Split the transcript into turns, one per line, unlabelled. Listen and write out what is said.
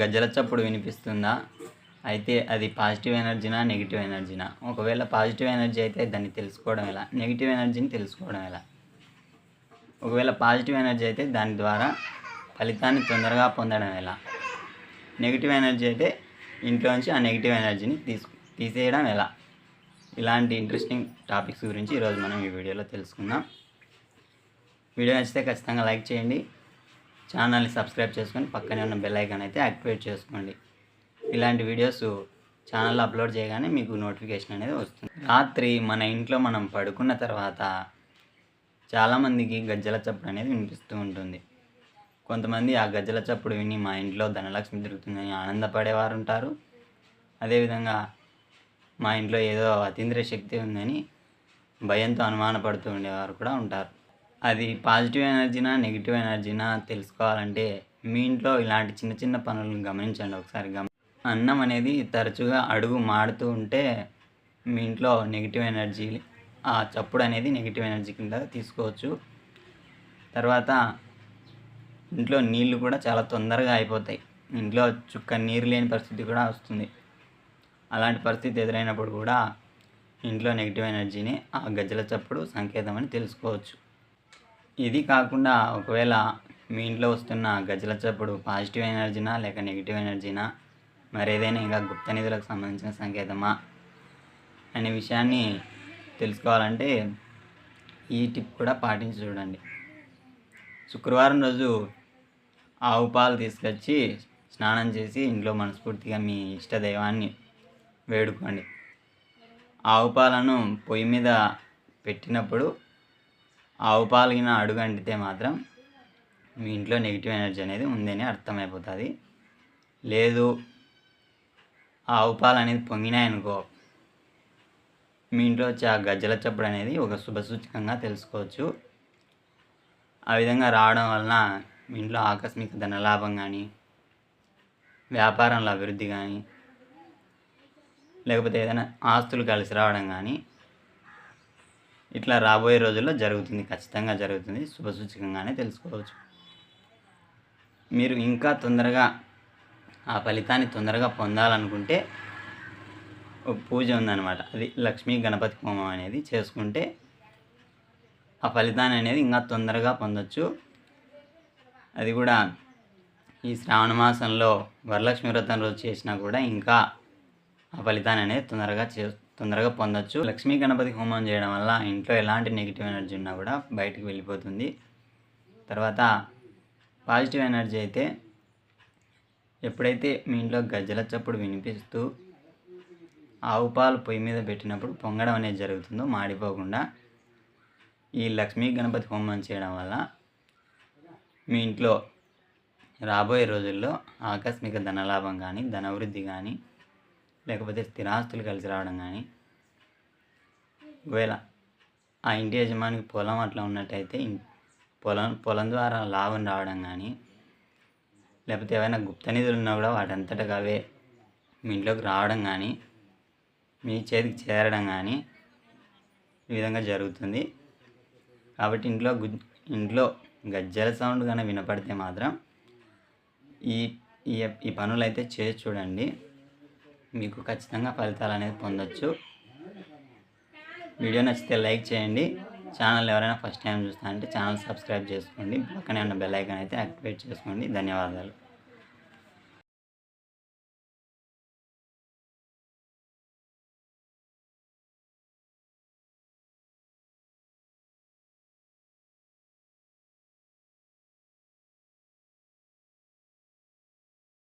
గజ్జల చప్పుడు వినిపిస్తుందా? అయితే అది పాజిటివ్ ఎనర్జీనా? నెగిటివ్ ఎనర్జీనా? ఒకవేళ పాజిటివ్ ఎనర్జీ అయితే దాన్ని తెలుసుకోవడం ఎలా? నెగిటివ్ ఎనర్జీని తెలుసుకోవడం ఎలా? ఒకవేళ పాజిటివ్ ఎనర్జీ అయితే దాని ద్వారా ఫలితాన్ని తొందరగా పొందడం ఎలా? నెగిటివ్ ఎనర్జీ అయితే ఇంట్లోంచి ఆ నెగిటివ్ ఎనర్జీని తీసేయడం ఎలా? ఇలాంటి ఇంట్రెస్టింగ్ టాపిక్స్ గురించి ఈరోజు మనం ఈ వీడియోలో తెలుసుకుందాం. వీడియో నచ్చితే ఖచ్చితంగా లైక్ చేయండి. ఛానల్ని సబ్స్క్రైబ్ చేసుకొని పక్కనే ఉన్న బెల్ ఐకాన్ అయితే యాక్టివేట్ చేసుకోండి. ఇలాంటి వీడియోస్ ఛానల్లో అప్లోడ్ చేయగానే మీకు నోటిఫికేషన్ అనేది వస్తుంది. రాత్రి మన ఇంట్లో మనం పడుకున్న తర్వాత చాలామందికి గజ్జల చప్పుడు అనేది వినిపిస్తూ ఉంటుంది. కొంతమంది ఆ గజ్జల చప్పుడు విని మా ఇంట్లో ధనలక్ష్మి తిరుగుతుందని ఆనందపడేవారు ఉంటారు. అదేవిధంగా మా ఇంట్లో ఏదో అతీంద్రియ శక్తి ఉందని భయంతో అనుమానపడుతూ ఉండేవారు కూడా ఉంటారు. అది పాజిటివ్ ఎనర్జీనా నెగిటివ్ ఎనర్జీనా తెలుసుకోవాలంటే మీ ఇంట్లో ఇలాంటి చిన్న చిన్న పనులను గమనించండి. ఒకసారి అన్నం అనేది తరచుగా అడుగు మాడుతూ ఉంటే మీ ఇంట్లో నెగిటివ్ ఎనర్జీ, ఆ చప్పుడు అనేది నెగిటివ్ ఎనర్జీ కింద తీసుకోవచ్చు. తర్వాత ఇంట్లో నీళ్లు కూడా చాలా తొందరగా అయిపోతాయి. ఇంట్లో చుక్క నీరు లేని పరిస్థితి కూడా వస్తుంది. అలాంటి పరిస్థితి ఎదురైనప్పుడు కూడా ఇంట్లో నెగిటివ్ ఎనర్జీని ఆ గజ్జల చప్పుడు సంకేతం అని తెలుసుకోవచ్చు. ఇది కాకుండా ఒకవేళ మీ ఇంట్లో వస్తున్న గజ్జల చప్పుడు పాజిటివ్ ఎనర్జీనా లేక నెగిటివ్ ఎనర్జీనా, మరేదైనా ఇంకా గుప్త నిధులకు సంబంధించిన సంకేతమా అనే విషయాన్ని తెలుసుకోవాలంటే ఈ టిప్ కూడా పాటించి చూడండి. శుక్రవారం రోజు ఆవు పాలు తీసుకొచ్చి స్నానం చేసి ఇంట్లో మనస్ఫూర్తిగా మీ ఇష్టదైవాన్ని వేడుకోండి. ఆవు పాలను పొయ్యి మీద పెట్టినప్పుడు ఆవు పాలు అడుగు అంటితే మాత్రం మీ ఇంట్లో నెగిటివ్ ఎనర్జీ అనేది ఉందని అర్థమైపోతుంది. లేదు ఆవు పాలు అనేది పొంగినాయనుకో మీ ఇంట్లో వచ్చే ఆ గజ్జల చప్పుడు అనేది ఒక శుభసూచకంగా తెలుసుకోవచ్చు. ఆ విధంగా రావడం వలన మీ ఇంట్లో ఆకస్మిక ధనలాభం కానీ, వ్యాపారంలో అభివృద్ధి కానీ, లేకపోతే ఏదైనా ఆస్తులు కలిసి రావడం కానీ ఇట్లా రాబోయే రోజుల్లో జరుగుతుంది. ఖచ్చితంగా జరుగుతుంది. శుభసూచకంగానే తెలుసుకోవచ్చు. మీరు ఇంకా తొందరగా ఆ ఫలితాన్ని తొందరగా పొందాలనుకుంటే ఒక పూజ ఉందన్నమాట. అది లక్ష్మీ గణపతి హోమం అనేది చేసుకుంటే ఆ ఫలితాన్ని అనేది ఇంకా తొందరగా పొందొచ్చు. అది కూడా ఈ శ్రావణ మాసంలో వరలక్ష్మి వ్రతం రోజు చేసినా కూడా ఇంకా ఆ ఫలితాన్ని అనేది తొందరగా పొందొచ్చు. లక్ష్మీ గణపతి హోమం చేయడం వల్ల ఇంట్లో ఎలాంటి నెగిటివ్ ఎనర్జీ ఉన్నా కూడా బయటికి వెళ్ళిపోతుంది. తర్వాత పాజిటివ్ ఎనర్జీ అయితే ఎప్పుడైతే మీ ఇంట్లో గజ్జల చప్పుడు వినిపిస్తూ ఆవు పాలు పొయ్యి మీద పెట్టినప్పుడు పొంగడం అనేది జరుగుతుందో మాడిపోకుండా, ఈ లక్ష్మీ గణపతి హోమం చేయడం వల్ల మీ ఇంట్లో రాబోయే రోజుల్లో ఆకస్మిక ధనలాభం కానీ, ధనవృద్ధి కానీ, లేకపోతే స్థిరాస్తులు కలిసి రావడం కానీ, ఒకవేళ ఆ ఇంటి యజమానికి పొలం అట్లా ఉన్నట్టయితే పొలం ద్వారా లాభం రావడం కానీ, లేకపోతే ఏవైనా గుప్త నిధులు ఉన్నా కూడా వాటంతటగా అవే మీ ఇంట్లోకి రావడం కానీ, మీ చేతికి చేరడం కానీ ఈ విధంగా జరుగుతుంది. కాబట్టి ఇంట్లో గజ్జల సౌండ్ కానీ వినపడితే మాత్రం ఈ పనులు అయితే చేసి చూడండి. మీకు ఖచ్చితంగా ఫలితాలు అనేది పొందొచ్చు. వీడియో నచ్చితే లైక్ చేయండి. ఛానల్ ఎవరైనా ఫస్ట్ టైం చూస్తా అంటే ఛానల్ సబ్స్క్రైబ్ చేసుకోండి. పక్కనే ఉన్న బెల్ ఐకాన్ అయితే యాక్టివేట్ చేసుకోండి. ధన్యవాదాలు.